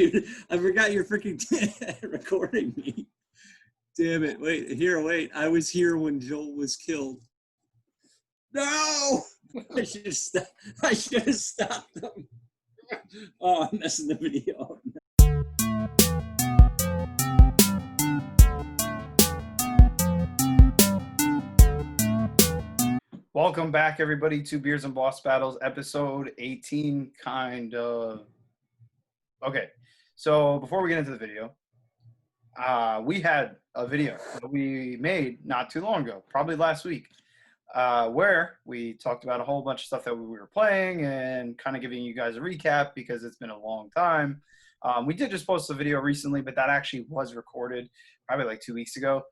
I forgot you're freaking recording me. Damn it. Wait. I was here when Joel was killed. No! I should have stopped them. Oh, I'm messing the video up. Welcome back, everybody, to Beers and Boss Battles, episode 18, kind of. Okay, so before we get into the video, we had a video that we made not too long ago, probably last week, where we talked about a whole bunch of stuff that we were playing and kind of giving you guys a recap because it's been a long time. We did just post a video recently, but that actually was recorded probably like 2 weeks ago.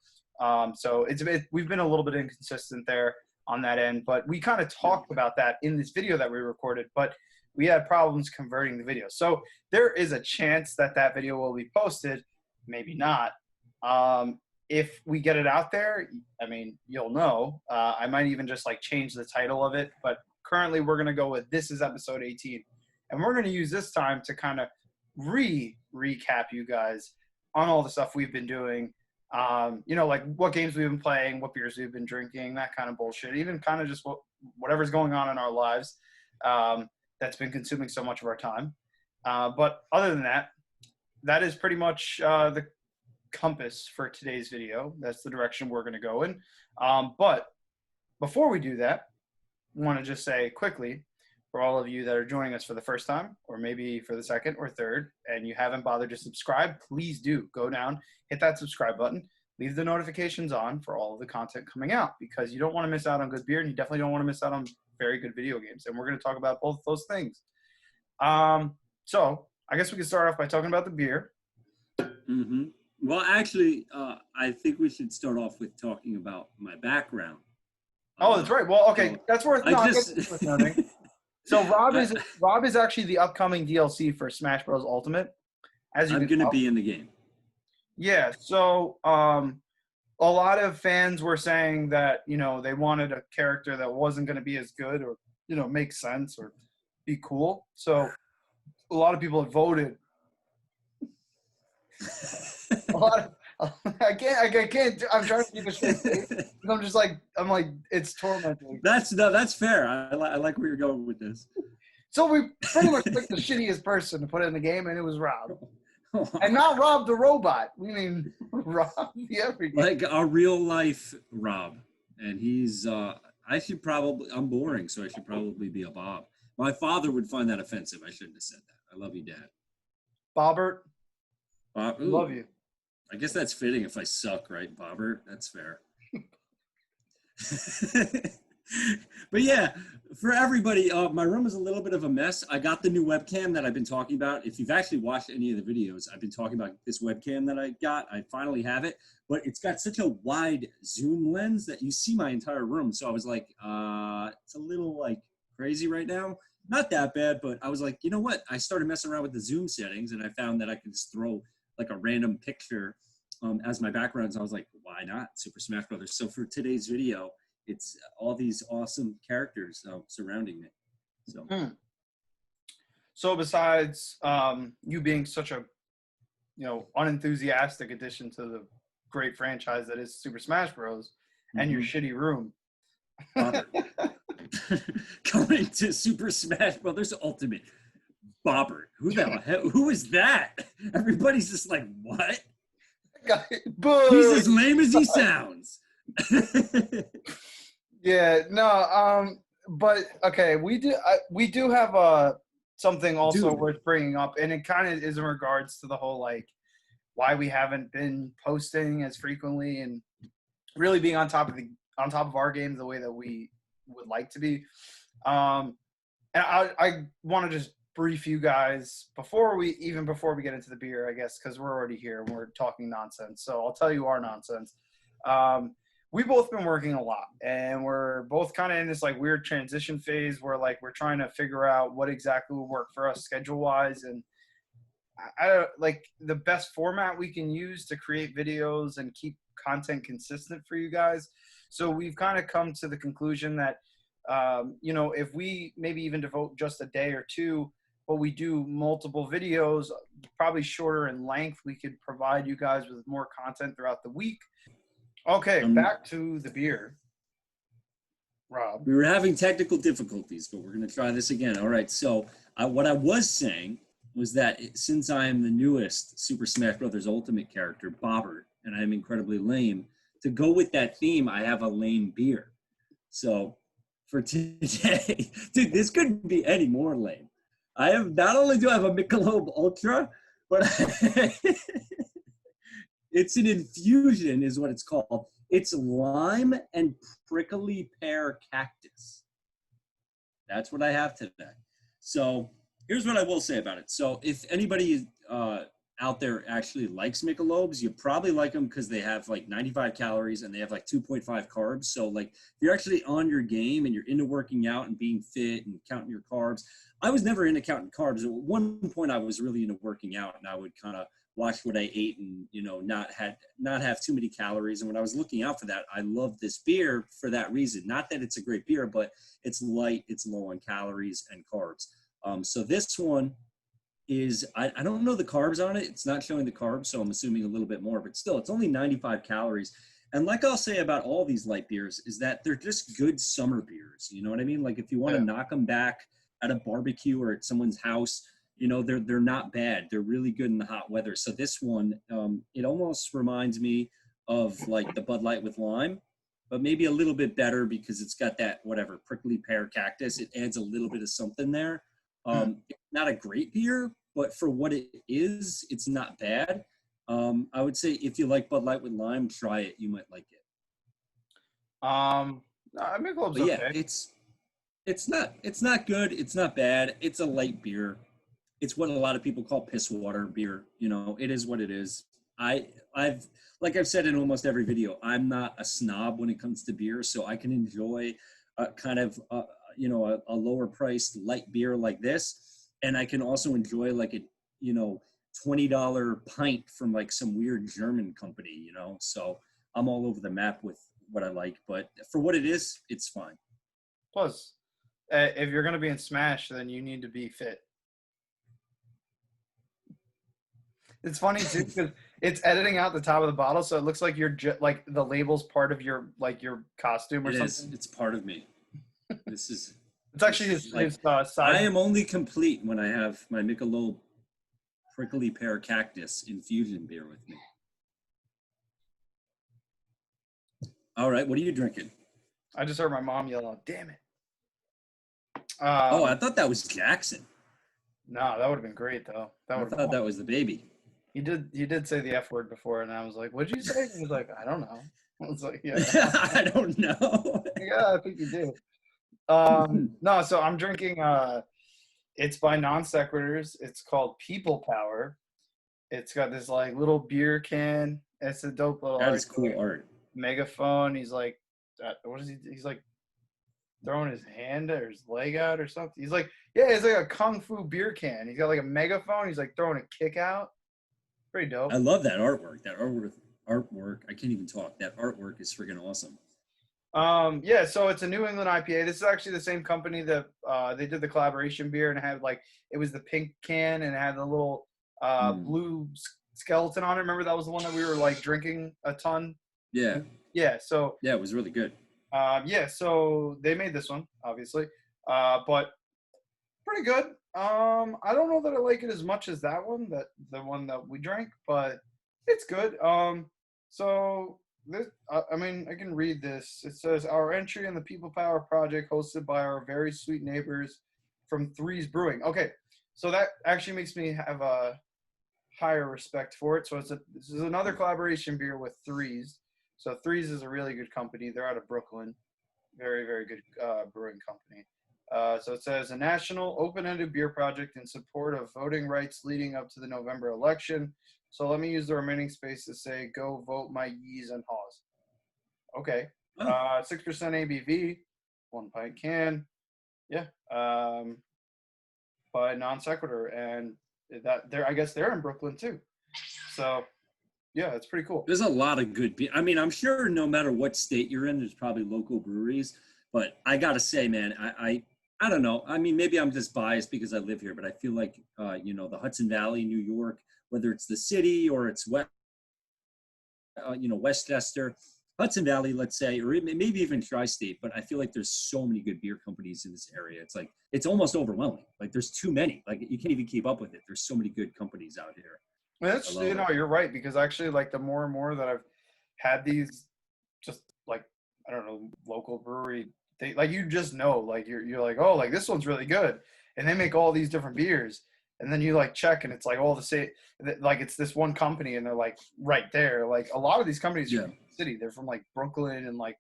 So we've been a little bit inconsistent there on that end, but we kind of talked about that in this video that we recorded, but we had problems converting the video. So there is a chance that that video will be posted, maybe not. If we get it out there, I mean, you'll know. I might even just like change the title of it, but currently we're going to go with this is episode 18. And we're going to use this time to kind of recap you guys on all the stuff we've been doing. Like what games we've been playing, what beers we've been drinking, that kind of bullshit, even kind of just whatever's going on in our lives that's been consuming so much of our time. But other than that, that is pretty much the compass for today's video. That's the direction we're going to go in. But before we do that, I want to just say quickly, for all of you that are joining us for the first time, or maybe for the second or third, and you haven't bothered to subscribe, please do go down, hit that subscribe button, leave the notifications on for all of the content coming out, because you don't want to miss out on good beer, and you definitely don't want to miss out on very good video games. And we're going to talk about both those things. So I guess we can start off by talking about the beer. Mm-hmm. Well, actually, I think we should start off with talking about my background. Oh, that's right. Well, okay, that's worth noting. So Rob is actually the upcoming DLC for Smash Bros. Ultimate. As I'm going to be in the game. Yeah. So a lot of fans were saying that they wanted a character that wasn't going to be as good or make sense or be cool. So a lot of people had voted. I can't. I'm trying to keep a straight face. I'm like, it's tormenting. That's fair. I like where you're going with this. So we pretty much picked the shittiest person to put in the game, and it was Rob. And not Rob the robot. We mean Rob the everyday. Like a real life Rob. And he's, I'm boring, so I should probably be a Bob. My father would find that offensive. I shouldn't have said that. I love you, Dad. Bobbert. Love you. I guess that's fitting if I suck, right, Bobbert? That's fair. But yeah, for everybody, my room is a little bit of a mess. I got the new webcam that I've been talking about. If you've actually watched any of the videos, I've been talking about this webcam that I got. I finally have it, but it's got such a wide zoom lens that you see my entire room. So I was like, it's a little like crazy right now. Not that bad, but I was like, you know what? I started messing around with the zoom settings, and I found that I could just throw like a random picture as my background. So I was like, why not Super Smash Brothers? So for today's video, it's all these awesome characters surrounding me. So besides you being such a unenthusiastic addition to the great franchise that is Super Smash Bros. And your shitty room. Coming to Super Smash Brothers Ultimate. Bobbert. Who is that? Everybody's just like, what? He's as lame as he sounds. Yeah, no, but okay, we do have something also worth bringing up, and it kind of is in regards to the whole like why we haven't been posting as frequently and really being on top of our games the way that we would like to be. And I want to just brief you guys before we get into the beer, I guess, because we're already here and we're talking nonsense. So I'll tell you our nonsense. We've both been working a lot, and we're both kind of in this like weird transition phase where like we're trying to figure out what exactly will work for us schedule wise, and I like the best format we can use to create videos and keep content consistent for you guys. So we've kind of come to the conclusion that if we maybe even devote just a day or two, but we do multiple videos probably shorter in length. We could provide you guys with more content throughout the week. Okay, back to the beer. Rob. We were having technical difficulties, but we're going to try this again. All right. So what I was saying was that since I am the newest Super Smash Brothers Ultimate character, Bobbert, and I am incredibly lame, to go with that theme, I have a lame beer. So for today, dude, this couldn't be any more lame. I have, not only do I have a Michelob Ultra, but it's an infusion is what it's called. It's lime and prickly pear cactus. That's what I have today. So here's what I will say about it. So if anybody out there actually likes Michelobs, you probably like them because they have like 95 calories and they have like 2.5 carbs. So like if you're actually on your game and you're into working out and being fit and counting your carbs. I was never into counting carbs. At one point I was really into working out and I would kind of watch what I ate and, you know, not have too many calories. And when I was looking out for that, I love this beer for that reason. Not that it's a great beer, but it's light, it's low on calories and carbs. So this one is, I don't know the carbs on it. It's not showing the carbs, so I'm assuming a little bit more, but still, it's only 95 calories. And like I'll say about all these light beers is that they're just good summer beers. You know what I mean? Like if you want to knock them back at a barbecue or at someone's house, you know, they're not bad. They're really good in the hot weather. So this one, it almost reminds me of like the Bud Light with lime, but maybe a little bit better because it's got that whatever prickly pear cactus. It adds a little bit of something there. It's not a great beer, but for what it is, it's not bad. I would say if you like Bud Light with lime, try it. You might like it. Michelob's okay. Yeah, it's not good. It's not bad. It's a light beer. It's what a lot of people call piss water beer. You know, it is what it is. I've like I've said in almost every video, I'm not a snob when it comes to beer, so I can enjoy kind of you know, a lower priced light beer like this, and I can also enjoy like a, you know, $20 pint from like some weird German company, you know. So I'm all over the map with what I like, but for what it is, it's fine. Plus, if you're gonna be in Smash, then you need to be fit. It's funny too because it's editing out the top of the bottle, so it looks like you're like the label's part of your like your costume or something. It's part of me. This is. It's actually his side. I am only complete when I have my Michelob prickly pear cactus infusion beer with me. All right, what are you drinking? I just heard my mom yell out, "Damn it!" Oh, I thought that was Jackson. No, that would have been great though. I thought that was the baby. He did say the F word before, and I was like, "What'd you say?" He was like, "I don't know." I was like, "Yeah, I don't know." Yeah, I think you do. No, so I'm drinking. It's by Non Sequiturs. It's called People Power. It's got this like little beer can. It's a dope little. That is cool art. Megaphone. He's like, what is he? He's like throwing his hand or his leg out or something. He's like, yeah, it's like a kung fu beer can. He's got like a megaphone. He's like throwing a kick out. Pretty dope. I love that artwork. Artwork. I can't even talk. That artwork is freaking awesome. Yeah, so it's a New England IPA. This is actually the same company that they did the collaboration beer and it had like it was the pink can and it had the little blue skeleton on it. Remember that was the one that we were like drinking a ton? Yeah. Yeah, so yeah, it was really good. Yeah, so they made this one, obviously. But pretty good. I don't know that I like it as much as that one, the one that we drank, but it's good. So this, I mean, I can read this. It says, our entry in the People Power Project hosted by our very sweet neighbors from Threes Brewing. Okay, so that actually makes me have a higher respect for it. So this is another collaboration beer with Threes. So Threes is a really good company. They're out of Brooklyn. Very, very good brewing company. So it says, a national open-ended beer project in support of voting rights leading up to the November election. So let me use the remaining space to say, go vote my yees and haws. Okay. 6% ABV, 1 pint can. Yeah. By Non Sequitur. And I guess they're in Brooklyn too. So yeah, it's pretty cool. There's a lot of good beer. I mean, I'm sure no matter what state you're in, there's probably local breweries. But I got to say, man, I don't know. I mean, maybe I'm just biased because I live here, but I feel like, the Hudson Valley, New York, whether it's the city or it's Westchester, Hudson Valley, let's say, or maybe even tri-state. But I feel like there's so many good beer companies in this area. It's like it's almost overwhelming. Like there's too many. Like you can't even keep up with it. There's so many good companies out here. I That's, love it. you're right, because actually, like, the more and more that I've had these, just like, I don't know, local brewery, they like, you just know, like, you're like, oh, like, this one's really good, and they make all these different beers, and then you like check, and it's like all the same, like, it's this one company, and they're like right there. Like, a lot of these companies are Yeah. from the city, they're from like Brooklyn, and like,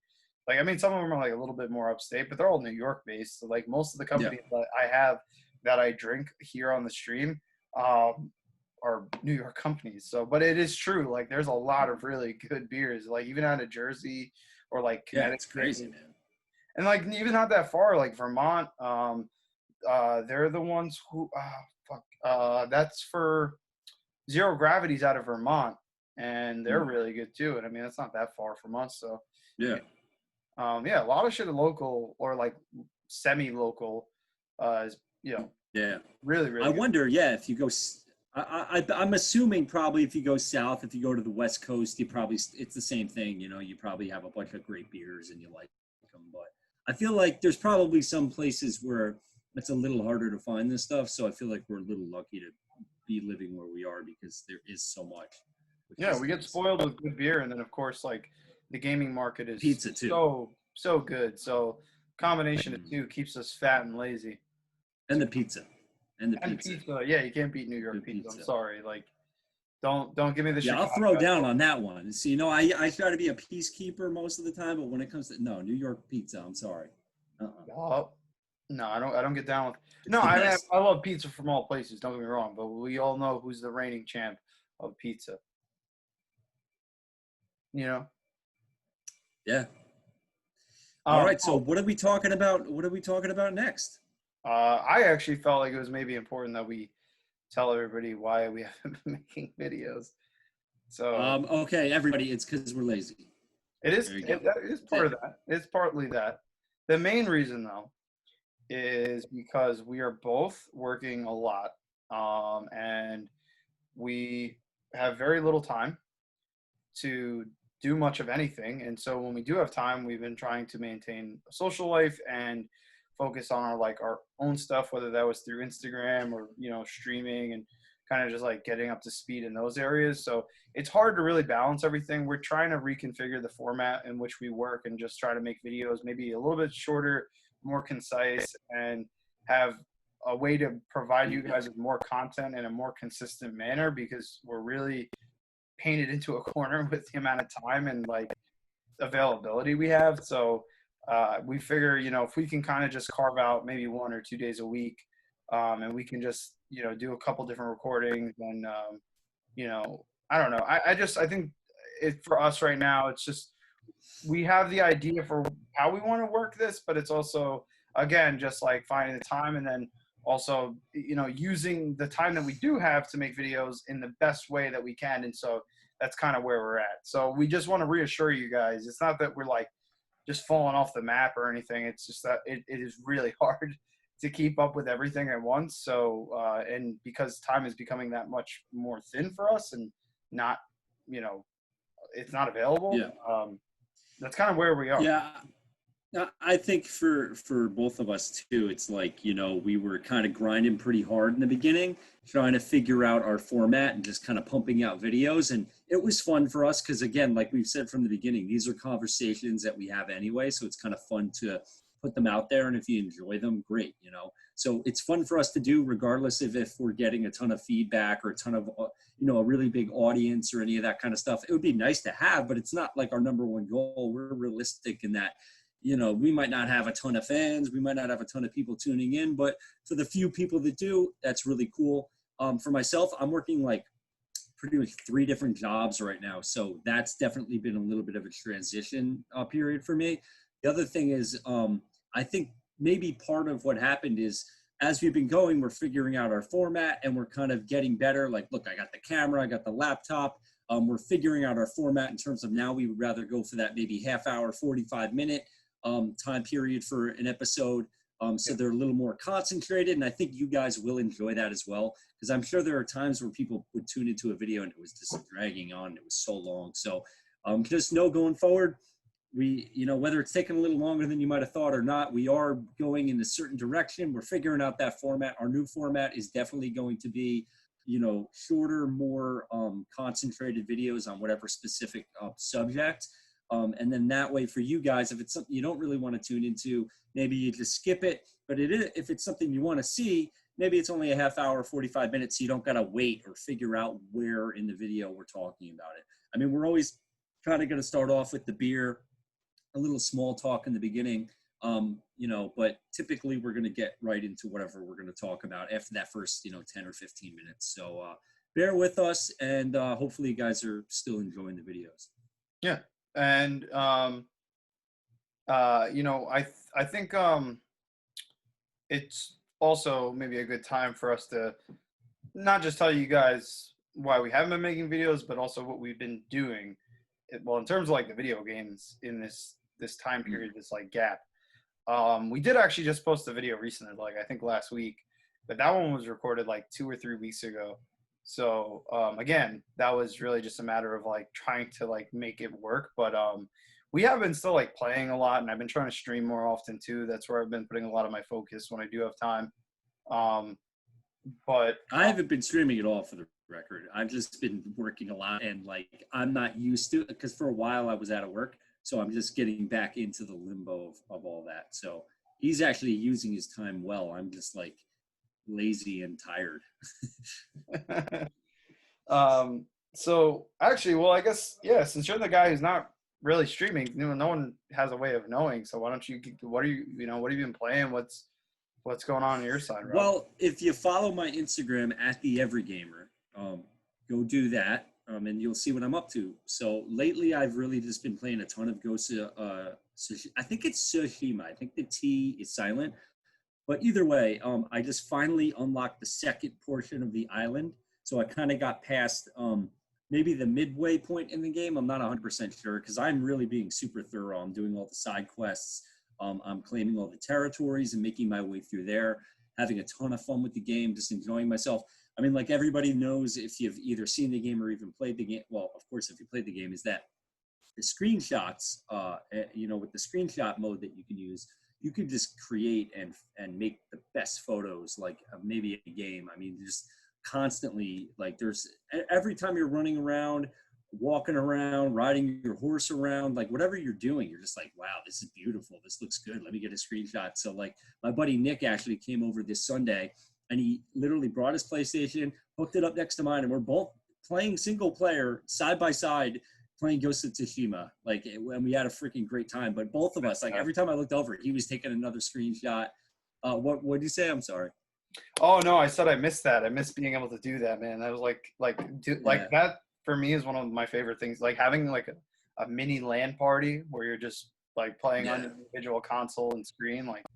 I mean, some of them are like a little bit more upstate, but they're all New York based. So like most of the Yeah. companies that I have that I drink here on the stream, um, are New York companies. So, but it is true. Like, there's a lot of really good beers, like even out of Jersey or like Yeah. It's Connecticut, crazy, man. and like even not that far, like Vermont. They're the ones who, fuck, that's for Zero Gravity's out of Vermont, and they're Mm. really good too. And I mean, that's not that far from us. So, Yeah. yeah, a lot of shit local or like semi-local, is Yeah. really I really good. wonder, yeah, if you go, I'm assuming probably if you go south, if you go to the West Coast, it's the same thing. You probably have a bunch of great beers and you like them. But I feel like there's probably some places where it's a little harder to find this stuff. So I feel like we're a little lucky to be living where we are because there is so much, which Yeah, is we get nice. spoiled with good beer, and then of course, like, the gaming market is Pizza too, so good. So combination of Mm. two keeps us fat and lazy. and the pizza, and the And pizza, pizza, yeah, you can't beat New York good pizza. I'm pizza. sorry, like, don't give me the Yeah, I'll Chicago. throw down on that one. See, I try to be a peacekeeper most of the time, but when it comes to no New York pizza, I'm sorry. Oh, no, I don't get down with. It's No, the I mean, best. I love pizza from all places. Don't get me wrong, but we all know who's the reigning champ of pizza. You know. Yeah. All Um, right. So what are we talking about? What are we talking about next? I actually felt like it was maybe important that we tell everybody why we haven't been making videos. So Okay, everybody, it's because we're lazy. it is. There you go. That is That's part of it. that. It's partly that. The main reason, though, is because we are both working a lot, and we have very little time to do much of anything. And so when we do have time, we've been trying to maintain a social life and focus on our own stuff, whether that was through Instagram or streaming, and kind of just like getting up to speed in those areas. So it's hard to really balance everything. We're trying to reconfigure the format in which we work and just try to make videos maybe a little bit shorter, more concise, and have a way to provide you guys with more content in a more consistent manner, because we're really painted into a corner with the amount of time and like availability we have. So we figure, if we can kind of just carve out maybe 1 or 2 days a week, and we can just, do a couple different recordings, and, I don't know. I think it for us right now, it's just, we have the idea for how we want to work this, but it's also, again, just like finding the time, and then also, using the time that we do have to make videos in the best way that we can. And so that's kind of where we're at. So we just want to reassure you guys, it's not that we're like just falling off the map or anything. It's just that it is really hard to keep up with everything at once. So, and because time is becoming that much more thin for us, and not, it's not available. Yeah. That's kind of where we are. Yeah. I think for both of us too, it's like, we were kind of grinding pretty hard in the beginning, trying to figure out our format and just kind of pumping out videos. And it was fun for us because, again, like we've said from the beginning, these are conversations that we have anyway. So it's kind of fun to put them out there. And if you enjoy them, great, So it's fun for us to do regardless of if we're getting a ton of feedback or a ton of, a really big audience or any of that kind of stuff. It would be nice to have, but it's not like our number one goal. We're realistic in that we might not have a ton of fans, we might not have a ton of people tuning in, but for the few people that do, that's really cool. For myself, I'm working like pretty much 3 different jobs right now. So that's definitely been a little bit of a transition period for me. The other thing is, I think maybe part of what happened is as we've been going, we're figuring out our format and we're kind of getting better. Like, look, I got the camera, I got the laptop. We're figuring out our format in terms of now we would rather go for that maybe half hour, 45-minute time period for an episode. So they're a little more concentrated, and I think you guys will enjoy that as well, because I'm sure there are times where people would tune into a video and it was just dragging on. It was so long. So just know going forward, we, whether it's taking a little longer than you might have thought or not, we are going in a certain direction. We're figuring out that format. Our new format is definitely going to be, shorter, more concentrated videos on whatever specific subject. And then that way for you guys, if it's something you don't really want to tune into, maybe you just skip it. But if it's something you want to see, maybe it's only a half hour, 45 minutes, so you don't got to wait or figure out where in the video we're talking about it. I mean, we're always kind of going to start off with the beer, a little small talk in the beginning, but typically we're going to get right into whatever we're going to talk about after that first, 10 or 15 minutes. So bear with us, and hopefully you guys are still enjoying the videos. Yeah. And, I think it's also maybe a good time for us to not just tell you guys why we haven't been making videos, but also what we've been doing. Well, in terms of like the video games in this time period, this like gap. We did actually just post a video recently, like I think last week, but that one was recorded like 2 or 3 weeks ago. So again, that was really just a matter of like trying to like make it work. But we have been still like playing a lot, and I've been trying to stream more often too. That's where I've been putting a lot of my focus when I do have time. But I haven't been streaming at all, for the record. I've just been working a lot, and like I'm not used to it because for a while I was out of work. So I'm just getting back into the limbo of all that. So he's actually using his time well. I'm just like lazy and tired. So actually, well, I guess, yeah, since you're the guy who's not really streaming, no one has a way of knowing. So why don't you, what have you been playing? What's going on your side, Rob? Well, if you follow my Instagram at the Everygamer, go do that. And you'll see what I'm up to. So lately, I've really just been playing a ton of Ghost of I think it's Tsushima. I think the T is silent. But either way, I just finally unlocked the second portion of the island. So I kind of got past maybe the midway point in the game. I'm not 100% sure because I'm really being super thorough. I'm doing all the side quests. I'm claiming all the territories and making my way through there, having a ton of fun with the game, just enjoying myself. I mean, like everybody knows, if you've either seen the game or even played the game, well, of course, if you played the game, is that the screenshots, with the screenshot mode that you can use, you can just create and make the best photos, like maybe a game. I mean, just constantly, like every time you're running around, walking around, riding your horse around, like whatever you're doing, you're just like, wow, this is beautiful. This looks good. Let me get a screenshot. So like my buddy Nick actually came over this Sunday, and he literally brought his PlayStation, hooked it up next to mine, and we're both playing single player side by side, playing Ghost of Tsushima. Like, and we had a freaking great time. But both of us, like every time I looked over, he was taking another screenshot. What did you say? I'm sorry. Oh no, I said I missed that. I missed being able to do that, man. That was like that for me is one of my favorite things. Like having like a mini LAN party where you're just like playing on an individual console and screen. Like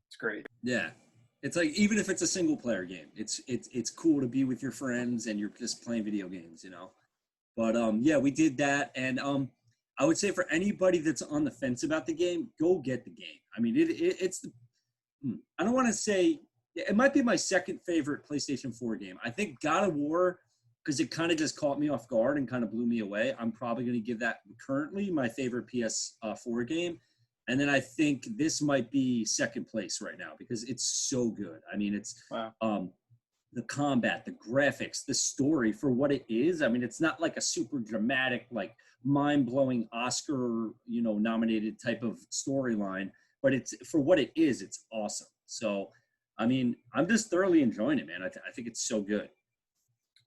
it's great. Yeah. It's like, even if it's a single player game, it's cool to be with your friends and you're just playing video games, But yeah, we did that, and I would say for anybody that's on the fence about the game, go get the game. I mean, it's I don't want to say it might be my second favorite PlayStation 4 game. I think God of War, because it kind of just caught me off guard and kind of blew me away. I'm probably going to give that currently my favorite PS4 game. And then I think this might be second place right now because it's so good. I mean, it's the combat, the graphics, the story for what it is. I mean, it's not like a super dramatic, like mind-blowing Oscar, nominated type of storyline, but it's for what it is, it's awesome. So, I mean, I'm just thoroughly enjoying it, man. I think it's so good.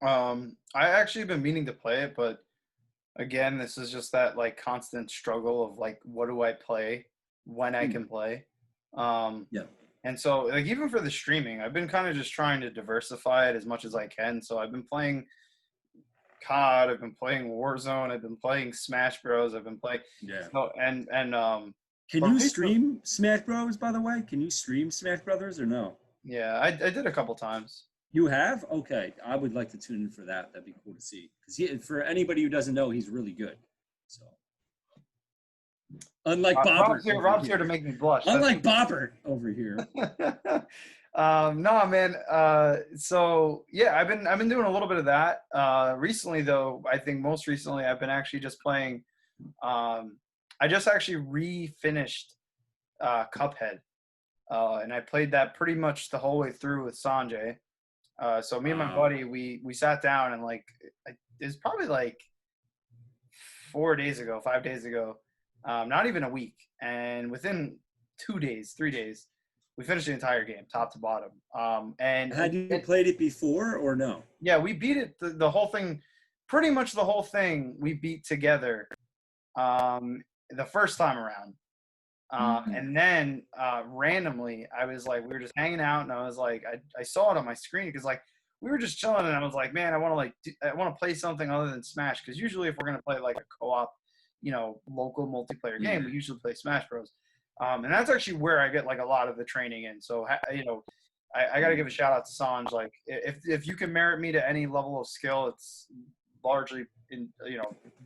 I actually been meaning to play it, but again, this is just that like constant struggle of like, what do I play when I can play? Yeah. And so like even for the streaming, I've been kind of just trying to diversify it as much as I can. So I've been playing COD, I've been playing Warzone, I've been playing Smash Bros, I've been playing so and can you stream Smash Bros, by the way? Can you stream Smash Brothers or no? Yeah, I did a couple times. You have? Okay. I would like to tune in for that. That'd be cool to see. Because for anybody who doesn't know, he's really good. So. Unlike Bobber. Rob's here to make me blush. Unlike Bobber over here. No, man. So yeah, I've been doing a little bit of that. Recently, though, I think most recently I've been actually just playing. I just actually refinished Cuphead, and I played that pretty much the whole way through with Sanjay. So me and my buddy, we sat down and like it's probably like 5 days ago, not even a week, and within 2 days, 3 days, we finished the entire game, top to bottom. And had you played it before or no? Yeah, we beat it the whole thing, pretty much the whole thing. We beat together the first time around. And then randomly, I was like, we were just hanging out, and I was like, I saw it on my screen because like we were just chilling, and I was like, man, I want to play something other than Smash, because usually if we're gonna play like a co-op, local multiplayer game, we usually play Smash Bros. And that's actually where I get like a lot of the training in. So I got to give a shout out to Sanj. Like if you can merit me to any level of skill, it's largely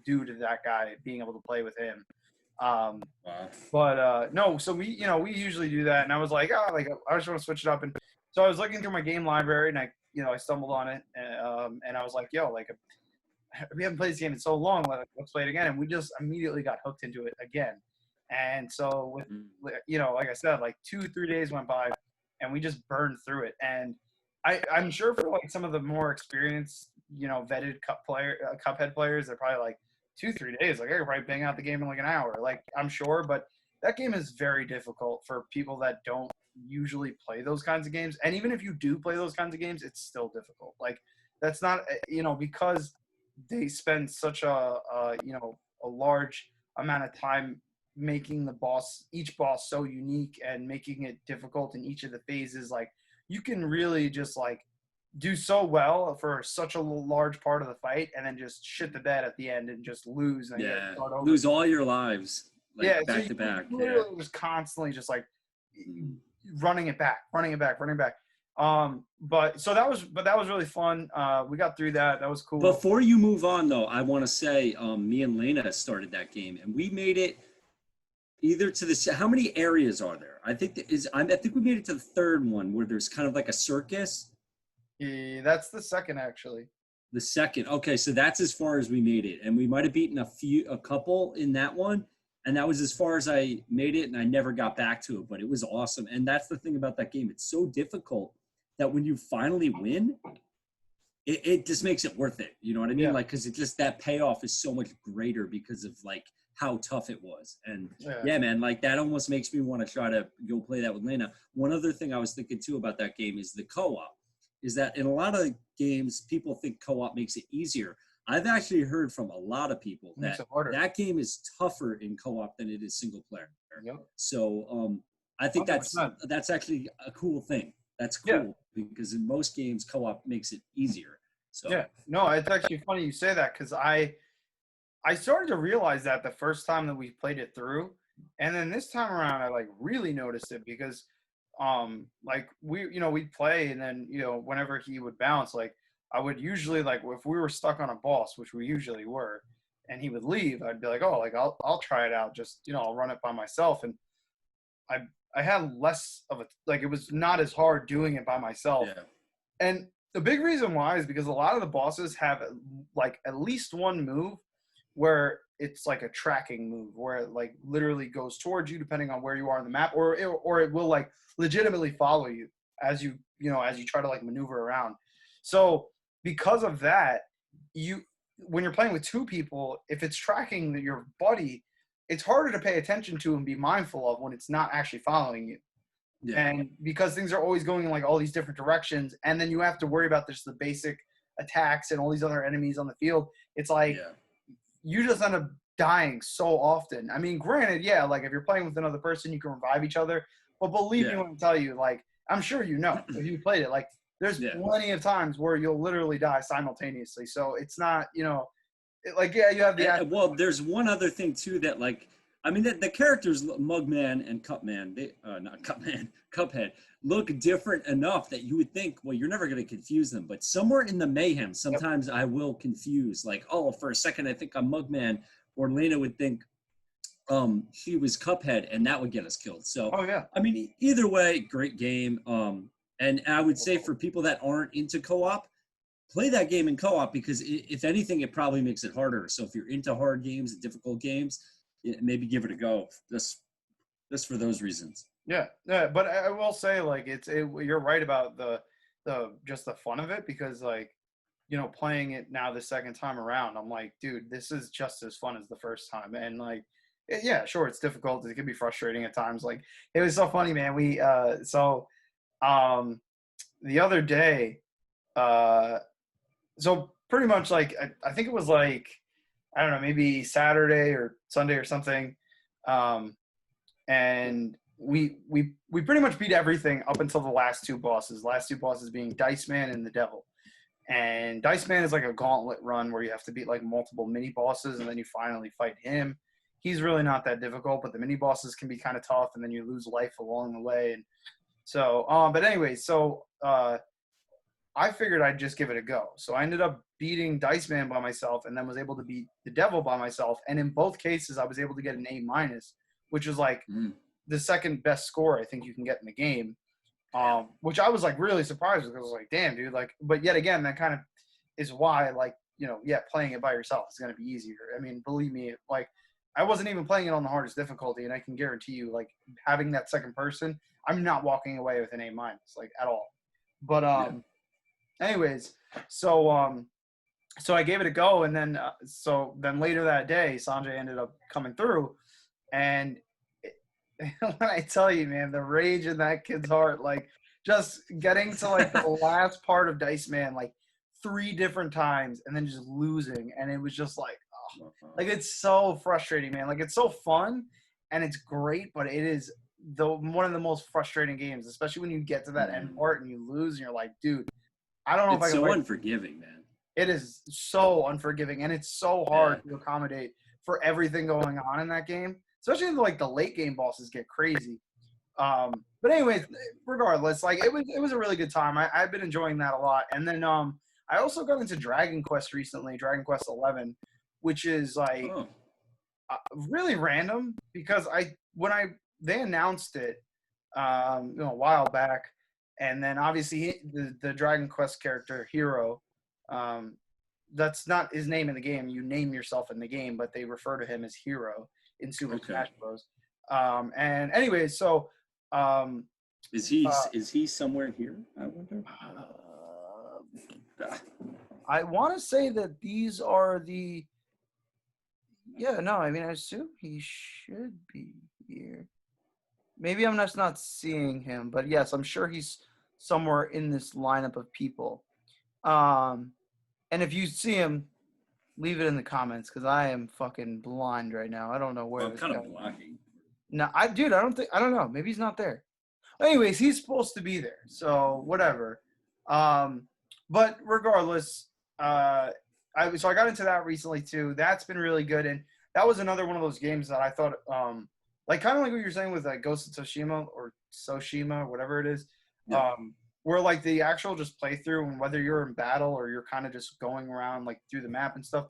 due to that guy being able to play with him. But no, so we usually do that, and I was like, I just want to switch it up, and so I was looking through my game library, and I stumbled on it, and I was like, we haven't played this game in so long, let's play it again, and we just immediately got hooked into it again, and so with like I said, like 2-3 days went by, and we just burned through it, and I'm sure for like some of the more experienced vetted Cuphead players, they're probably like 2-3 days. Like I could probably bang out the game in like an hour. Like I'm sure, but that game is very difficult for people that don't usually play those kinds of games. And even if you do play those kinds of games, it's still difficult. Like that's not because they spend such a large amount of time making each boss so unique and making it difficult in each of the phases. Like you can really just like do so well for such a large part of the fight, and then just shit the bed at the end and just lose. And start over. Lose all your lives. Like, back to back. Literally just constantly just like running it back. But that was really fun. We got through that. That was cool. Before you move on, though, I want to say me and Lena started that game, and we made it either to the. How many areas are there? I think I think we made it to the third one where there's kind of like a circus. Yeah, that's the second, actually. The second. Okay, so that's as far as we made it, and we might have beaten a couple in that one, and that was as far as I made it, and I never got back to it, but it was awesome. And that's the thing about that game. It's so difficult that when you finally win, it just makes it worth it. You know what I mean? Yeah. Like, because it just, that payoff is so much greater because of like how tough it was. And yeah, man, like that almost makes me want to try to go play that with Lena. One other thing I was thinking too about that game is the co-op. Is that in a lot of games, people think co-op makes it easier. I've actually heard from a lot of people that that game is tougher in co-op than it is single player. Yep. So I think 100%. that's actually a cool thing. That's cool because in most games, co-op makes it easier. So yeah, no, it's actually funny you say that, because I started to realize that the first time that we played it through, and then this time around I like really noticed it, because like we'd play, and then whenever he would bounce, like I would usually, like if we were stuck on a boss, which we usually were, and he would leave, I'd be like, oh, like I'll try it out, just I'll run it by myself, and I had less of a, like, it was not as hard doing it by myself. And the big reason why is because a lot of the bosses have like at least one move where it's like a tracking move, where it like literally goes towards you depending on where you are on the map, or it will like legitimately follow you as you try to like maneuver around. So because of that, when you're playing with two people, if it's tracking your buddy, it's harder to pay attention to and be mindful of when it's not actually following you. And because things are always going in like all these different directions, and then you have to worry about just the basic attacks and all these other enemies on the field, it's like you just end up dying so often. I mean, granted, like if you're playing with another person, you can revive each other, but believe me when I tell you, like, I'm sure if you played it, like there's plenty of times where you'll literally die simultaneously. So it's not, you have the well, there's one other thing too that, like, I mean, the characters Mugman and Cupman, not Cupman, Cuphead, look different enough that you would think, well, you're never going to confuse them. But somewhere in the mayhem, sometimes I will confuse. Like, oh, for a second, I think I'm Mugman, or Lena would think, she was Cuphead, and that would get us killed. So, Oh yeah. I mean, either way, great game. And I would say for people that aren't into co-op, play that game in co-op because if anything, it probably makes it harder. So if you're into hard games, difficult games, maybe give it a go. Just for those reasons. Yeah, yeah, but I will say, like, you're right about the just the fun of it because, like, you know, playing it now the second time around, I'm like, dude, this is just as fun as the first time, and like, yeah, sure, it's difficult, it can be frustrating at times. Like, it was so funny, man. Um, the other day, uh, so pretty much like I think it was like I don't know, maybe Saturday or Sunday or something. Um, and we pretty much beat everything up until the last two bosses. Last two bosses being Dice Man and the Devil. And Dice Man is like a gauntlet run where you have to beat like multiple mini bosses and then you finally fight him. He's really not that difficult, but the mini bosses can be kind of tough, and then you lose life along the way. And so, but anyway, I figured I'd just give it a go. So I ended up beating Dice Man by myself, and then was able to beat the Devil by myself. And in both cases, I was able to get an A minus, which is like the second best score I think you can get in the game. Which I was like really surprised because I was like, damn, dude. Like, but yet again, that kind of is why, like, you know, yeah, playing it by yourself is going to be easier. I mean, believe me, like, I wasn't even playing it on the hardest difficulty, and I can guarantee you, like, having that second person, I'm not walking away with an A minus, like, at all. But anyways, so so I gave it a go, and then then later that day, Sanjay ended up coming through, and when I tell you, man, the rage in that kid's heart, like just getting to like the last part of Dice Man, like 3 different times, and then just losing, and it was just like, oh, like it's so frustrating, man. Like it's so fun and it's great, but it is one of the most frustrating games, especially when you get to that end part and you lose, and you're like, dude, I don't know if I It's can. so unforgiving, man. It is so unforgiving, and it's so hard to accommodate for everything going on in that game. Especially like the late game bosses get crazy. But anyways, regardless, like it was a really good time. I've been enjoying that a lot. And then I also got into Dragon Quest recently, Dragon Quest 11, which is like really random because they announced it you know, a while back, and then obviously the Dragon Quest character Hero, that's not his name in the game. You name yourself in the game, but they refer to him as Hero in Super Smash Bros. And anyway, so is he somewhere here? I wonder. I want to say that these are the. Yeah, no, I mean, I assume he should be here. Maybe I'm just not seeing him, but yes, I'm sure he's somewhere in this lineup of people. And if you see him, leave it in the comments because I am fucking blind right now. I don't know where. I'm kind of blocking. No, I don't know. Maybe he's not there. Anyways, he's supposed to be there. So whatever. But regardless, I got into that recently too. That's been really good, and that was another one of those games that I thought, like kind of like what you're saying with like Ghost of Tsushima or Tsushima, whatever it is. Yeah. Where like the actual just playthrough, and whether you're in battle or you're kind of just going around like through the map and stuff.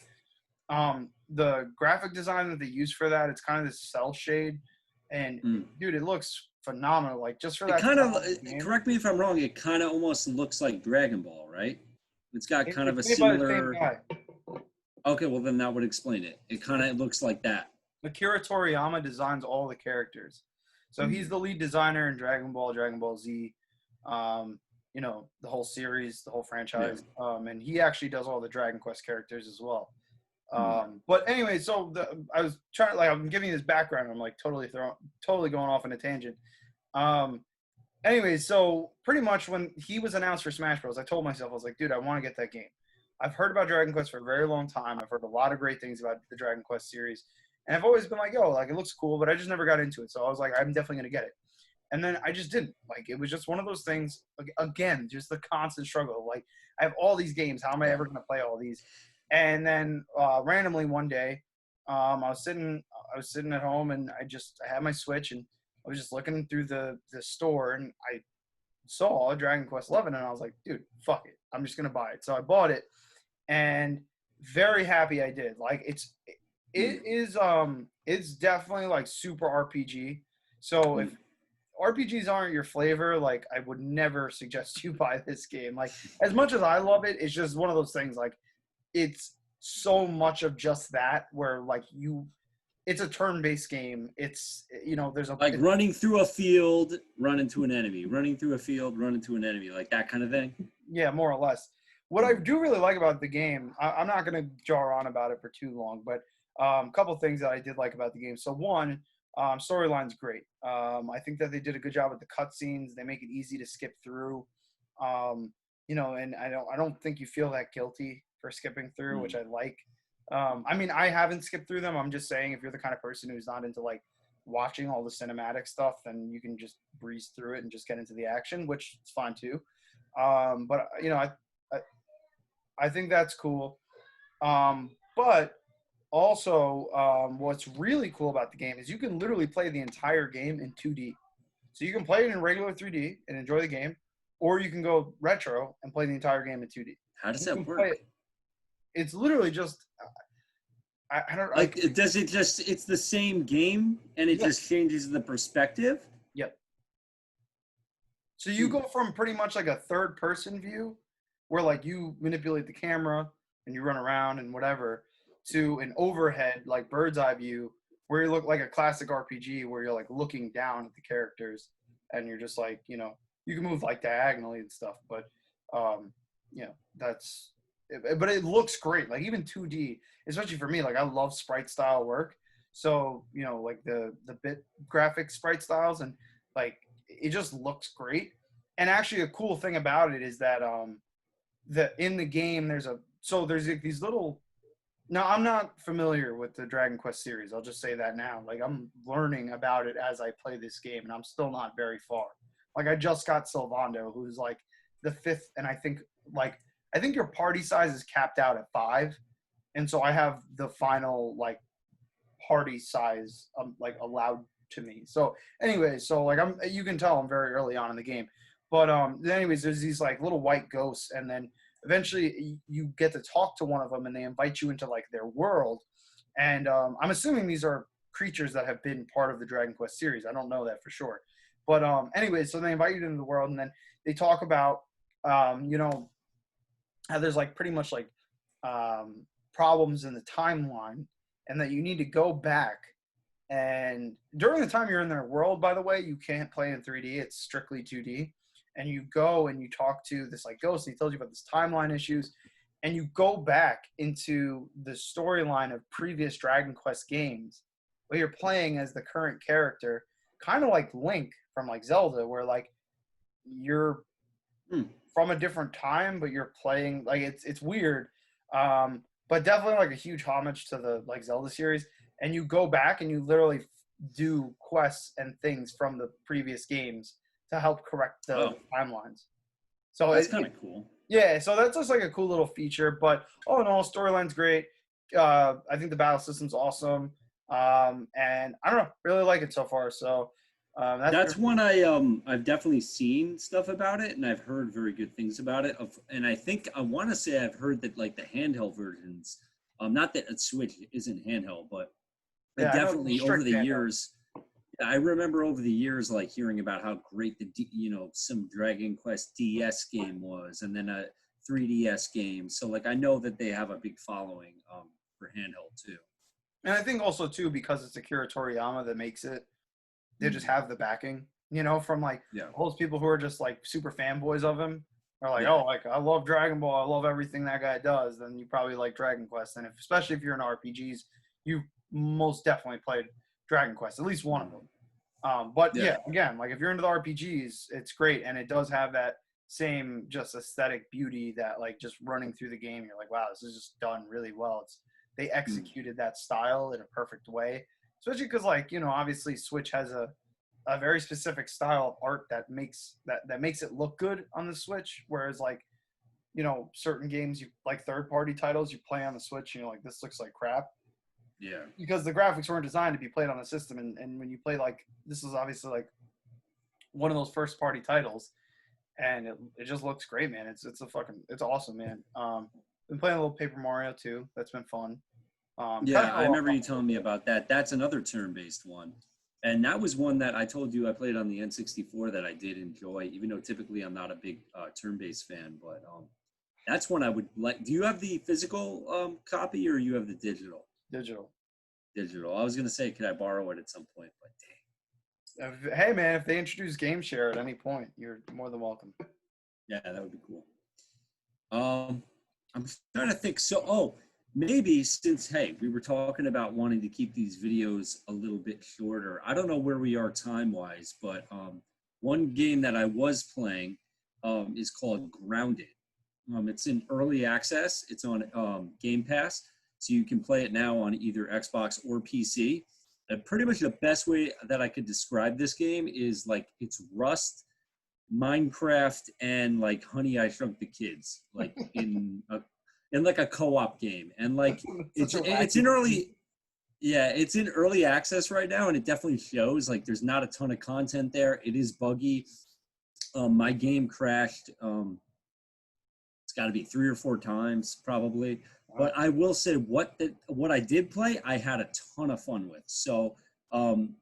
The graphic design that they use for that, it's kind of this cell shade, and dude, it looks phenomenal. Like just for that. It kind of, correct me if I'm wrong, it kind of almost looks like Dragon Ball, right? It's got kind of a similar. Okay, well then that would explain it. It kind of looks like that. Akira Toriyama designs all the characters, so he's the lead designer in Dragon Ball, Dragon Ball Z, you know, the whole series, the whole franchise, and he actually does all the Dragon Quest characters as well. But anyway, so I was trying to, like, I'm giving you this background. I'm like totally going off on a tangent. Anyway, so pretty much when he was announced for Smash Bros, I told myself, I was like, dude, I want to get that game. I've heard about Dragon Quest for a very long time. I've heard a lot of great things about the Dragon Quest series, and I've always been like, yo, like it looks cool, but I just never got into it. So I was like, I'm definitely gonna get it. And then I just didn't. Like, it was just one of those things. Again, just the constant struggle. Like, I have all these games. How am I ever gonna play all these? And then randomly one day, I was sitting at home, and I had my Switch, and I was just looking through the store, and I saw Dragon Quest 11, and I was like, dude, fuck it, I'm just gonna buy it. So I bought it, and very happy I did. Like, It is it's definitely like super RPG. So if RPGs aren't your flavor, like I would never suggest you buy this game. Like as much as I love it, it's just one of those things like it's so much of just that where like it's a turn-based game. It's there's a Like running through a field, run into an enemy. Running through a field, run into an enemy. Like that kind of thing. yeah, more or less. What I do really like about the game, I'm not going to jar on about it for too long, but a couple things that I did like about the game. So one, storyline's great. I think that they did a good job with the cutscenes. They make it easy to skip through. And I don't think you feel that guilty for skipping through, which I like. I mean, I haven't skipped through them. I'm just saying, if you're the kind of person who's not into like watching all the cinematic stuff, then you can just breeze through it and just get into the action, which is fine too. But I, I think that's cool. But also, what's really cool about the game is you can literally play the entire game in 2D. So you can play it in regular 3D and enjoy the game, or you can go retro and play the entire game in 2D. How does You that can play work? it. It's literally just I don't Like, does it just, it's the same game and it Yeah. just changes the perspective? Yep. So you go from pretty much like a third person view where like you manipulate the camera and you run around and whatever to an overhead like bird's eye view where you look like a classic RPG where you're like looking down at the characters and you're just like, you can move like diagonally and stuff, but um that's but it looks great. Like even 2D, especially for me, like I love sprite style work. So, like the bit graphic sprite styles and like it just looks great. And actually, a cool thing about it is that in the game there's like these little. Now I'm not familiar with the Dragon Quest series. I'll just say that now. Like I'm learning about it as I play this game, and I'm still not very far. Like I just got Sylvando, who's like the fifth, and I think your party size is capped out at 5, and so I have the final like party size like allowed to me. So anyway, so like you can tell I'm very early on in the game. But anyways, there's these like little white ghosts, and then eventually you get to talk to one of them, and they invite you into like their world. And I'm assuming these are creatures that have been part of the Dragon Quest series. I don't know that for sure. But anyways, so they invite you into the world, and then they talk about how there's like pretty much like problems in the timeline, and that you need to go back. And during the time you're in their world, by the way, you can't play in 3D. It's strictly 2D. And you go and you talk to this like ghost, and he tells you about this timeline issues. And you go back into the storyline of previous Dragon Quest games where you're playing as the current character, kind of like Link from like Zelda, where like you're from a different time, but you're playing like it's weird. But definitely like a huge homage to the like Zelda series. And you go back and you literally do quests and things from the previous games to help correct the timelines. So that's kind of cool. Yeah, so that's just like a cool little feature. But all in all, storyline's great. I think the battle system's awesome. And I don't know, really like it so far. So that's one I've definitely seen stuff about it, and I've heard very good things about it. And I think I want to say I've heard that like the handheld versions, not that Switch isn't handheld, but definitely over the years, I remember over the years like hearing about how great some Dragon Quest DS game was, and then a 3DS game. So like I know that they have a big following for handheld too. And I think also too because it's Akira Toriyama that makes it. They just have the backing, from like all those people who are just like super fanboys of him are like, oh, like I love Dragon Ball, I love everything that guy does. Then you probably like Dragon Quest, and especially if you're in RPGs, you most definitely played Dragon Quest, at least one of them. But again, like if you're into the RPGs, it's great, and it does have that same just aesthetic beauty that like just running through the game, you're like, wow, this is just done really well. They executed that style in a perfect way. Especially because, like, obviously Switch has a very specific style of art that makes it look good on the Switch. Whereas, like, certain games, like third-party titles, you play on the Switch, and you're like, this looks like crap. Yeah. Because the graphics weren't designed to be played on the system. And when you play, like, this is obviously, like, one of those first-party titles. And it just looks great, man. It's awesome, man. Been playing a little Paper Mario, too. That's been fun. Kind Yeah, of I fell off remember on you it a little telling me bit. about that. That's another turn-based one. And that was one that I told you I played on the N64 that I did enjoy, even though typically I'm not a big turn-based fan. But that's one I would like. Do you have the physical copy or you have the digital? Digital. Digital. I was gonna say, could I borrow it at some point? But Hey man, if they introduce Game Share at any point, you're more than welcome. yeah, that would be cool. I'm trying to think. So, maybe since hey, we were talking about wanting to keep these videos a little bit shorter. I don't know where we are time wise, but one game that I was playing is called Grounded. It's in early access. It's on Game Pass, so you can play it now on either Xbox or PC. Pretty much the best way that I could describe this game is like it's Rust, Minecraft, and like Honey I Shrunk the Kids, like in like a co-op game. And like Such a it's wacky in name. early yeah, it's in early access right now, and it definitely shows. Like there's not a ton of content there. It is buggy. My game crashed. It's got to be 3 or 4 times probably. But I will say what I did play, I had a ton of fun with. So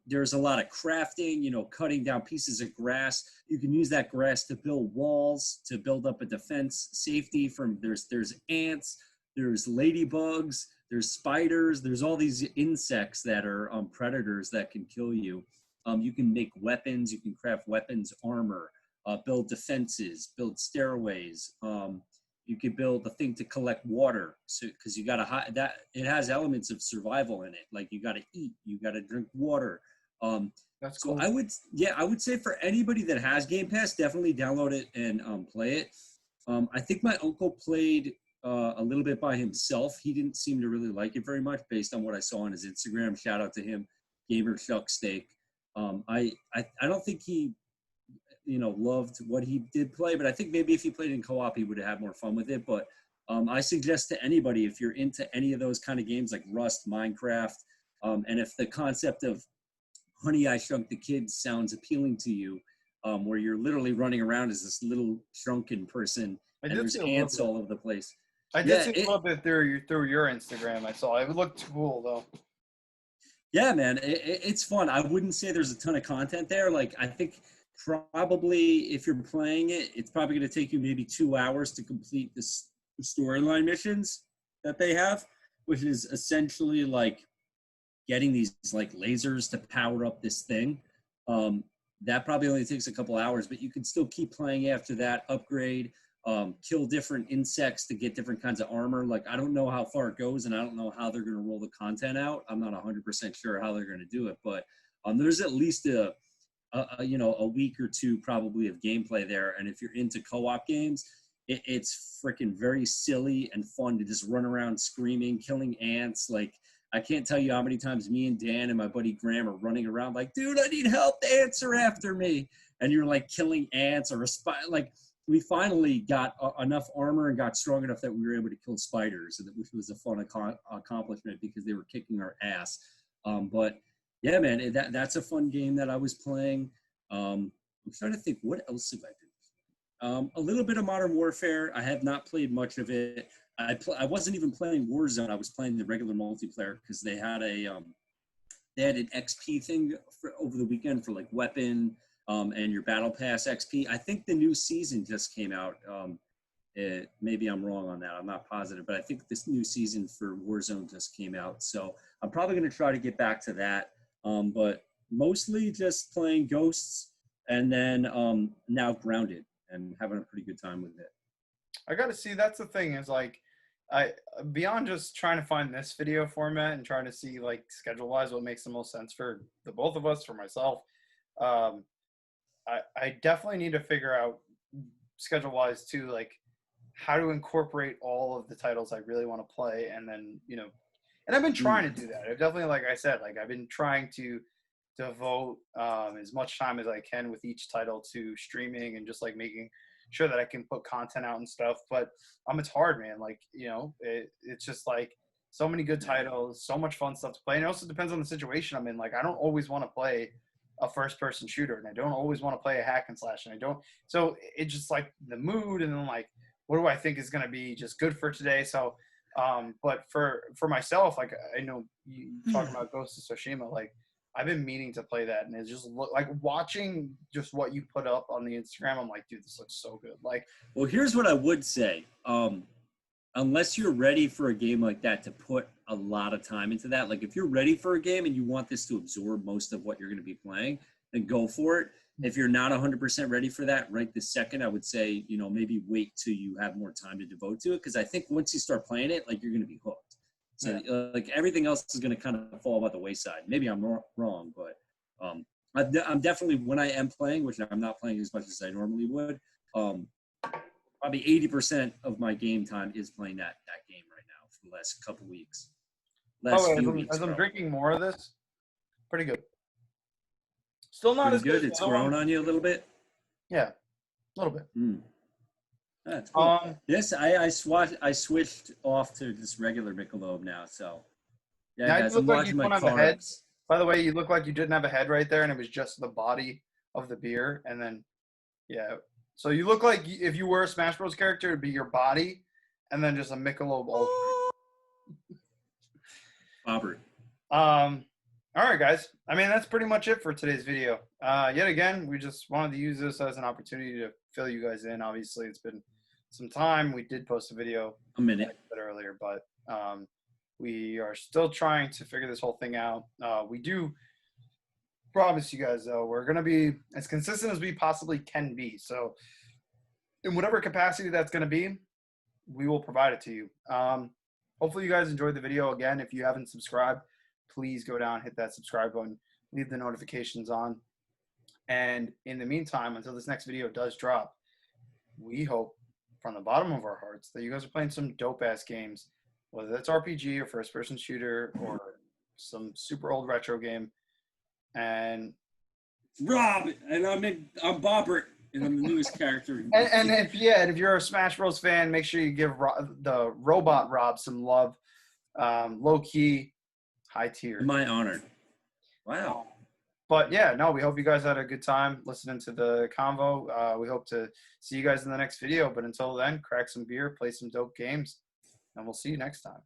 there's a lot of crafting, cutting down pieces of grass. You can use that grass to build walls, to build up a defense, safety from there's ants, there's ladybugs, there's spiders, there's all these insects that are predators that can kill you. You can make weapons, you can craft weapons, armor, build defenses, build stairways. You could build a thing to collect water, so because you got to that it has elements of survival in it. Like you got to eat, you got to drink water. That's So cool. I would say for anybody that has Game Pass, definitely download it and play it. I think my uncle played a little bit by himself. He didn't seem to really like it very much, based on what I saw on his Instagram. Shout out to him, Gamer Shuck Steak. I don't think he loved what he did play, but I think maybe if he played in co-op, he would have had more fun with it. But I suggest to anybody, if you're into any of those kind of games like Rust, Minecraft, and if the concept of Honey I Shrunk the Kids sounds appealing to you, where you're literally running around as this little shrunken person I and did there's see a little ants bit. all over the place. I did Yeah, see a little bit through your Instagram. I saw it looked cool though. yeah, man, it's fun. I wouldn't say there's a ton of content there. Like, I think probably if you're playing it, it's probably going to take you maybe 2 hours to complete this storyline missions that they have, which is essentially like getting these like lasers to power up this thing. That probably only takes a couple hours, but you can still keep playing after that, upgrade, kill different insects to get different kinds of armor. Like, I don't know how far it goes, and I don't know how they're going to roll the content out. I'm not 100% sure how they're going to do it, but there's at least a week or two probably of gameplay there. And if you're into co-op games, it's freaking very silly and fun to just run around screaming, killing ants. Like, I can't tell you how many times me and Dan and my buddy Graham are running around like, dude, I need help. The ants are after me. And you're like killing ants or like we finally got enough armor and got strong enough that we were able to kill spiders, which was a fun accomplishment because they were kicking our ass. But yeah, man, that's a fun game that I was playing. I'm trying to think, what else have I been? A little bit of Modern Warfare. I have not played much of it. I wasn't even playing Warzone. I was playing the regular multiplayer because they had an XP thing over the weekend for like weapon and your battle pass XP. I think the new season just came out. Maybe I'm wrong on that. I'm not positive, but I think this new season for Warzone just came out. So I'm probably going to try to get back to that. But mostly just playing Ghosts and then now Grounded and having a pretty good time with it. I gotta see. That's the thing is like, I beyond just trying to find this video format and trying to see like schedule wise what makes the most sense for the both of us, for myself. Um, I definitely need to figure out schedule wise too, like how to incorporate all of the titles I really want to play, and then and I've been trying to do that. I've definitely, like I said, like I've been trying to devote as much time as I can with each title to streaming and just like making sure that I can put content out and stuff. But it's hard, man. Like it's just like so many good titles, so much fun stuff to play. And it also depends on the situation I'm in. Like I don't always want to play a first person shooter, and I don't always want to play a hack and slash, and I don't. So it's just like the mood, and then like what do I think is going to be just good for today. So But for myself, like I know you talking about Ghost of Tsushima, like I've been meaning to play that, and it just look like watching just what you put up on the Instagram. I'm like, dude, this looks so good. Like, Well, here's what I would say. Unless you're ready for a game like that to put a lot of time into that, like if you're ready for a game and you want this to absorb most of what you're going to be playing, then go for it. If you're not 100% ready for that right this second, I would say, maybe wait till you have more time to devote to it. Because I think once you start playing it, like you're going to be hooked. So like everything else is going to kind of fall by the wayside. Maybe I'm wrong, but I'm definitely, when I am playing, which I'm not playing as much as I normally would, probably 80% of my game time is playing that game right now for the last couple weeks. as I'm drinking more of this, pretty good. Still not as good. good. It's grown on you a little bit. Yeah, a little bit. That's cool. Yes, I switched off to just regular Michelob now. So yeah, now guys, you I'm look like watching you my don't have a head. carbs. By the way, you look like you didn't have a head right there, and it was just the body of the beer, and then So you look like if you were a Smash Bros. Character, it'd be your body, and then just a Michelob Ultra. Robert. All right, guys. I mean, that's pretty much it for today's video. Yet again, we just wanted to use this as an opportunity to fill you guys in. Obviously, it's been some time. We did post a video a minute earlier, but we are still trying to figure this whole thing out. We do promise you guys, though, we're going to be as consistent as we possibly can be. So in whatever capacity that's going to be, we will provide it to you. Hopefully you guys enjoyed the video. Again, if you haven't subscribed, please go down, hit that subscribe button, leave the notifications on. And in the meantime, until this next video does drop, we hope from the bottom of our hearts that you guys are playing some dope-ass games, whether that's RPG or first-person shooter or some super old retro game. And Rob, and I'm Bobbert, and I'm the newest character. And if you're a Smash Bros. Fan, make sure you give the robot Rob some love. Low key, high tier. My honor. Wow. But yeah, no, we hope you guys had a good time listening to the convo. We hope to see you guys in the next video. But until then, crack some beer, play some dope games, and we'll see you next time.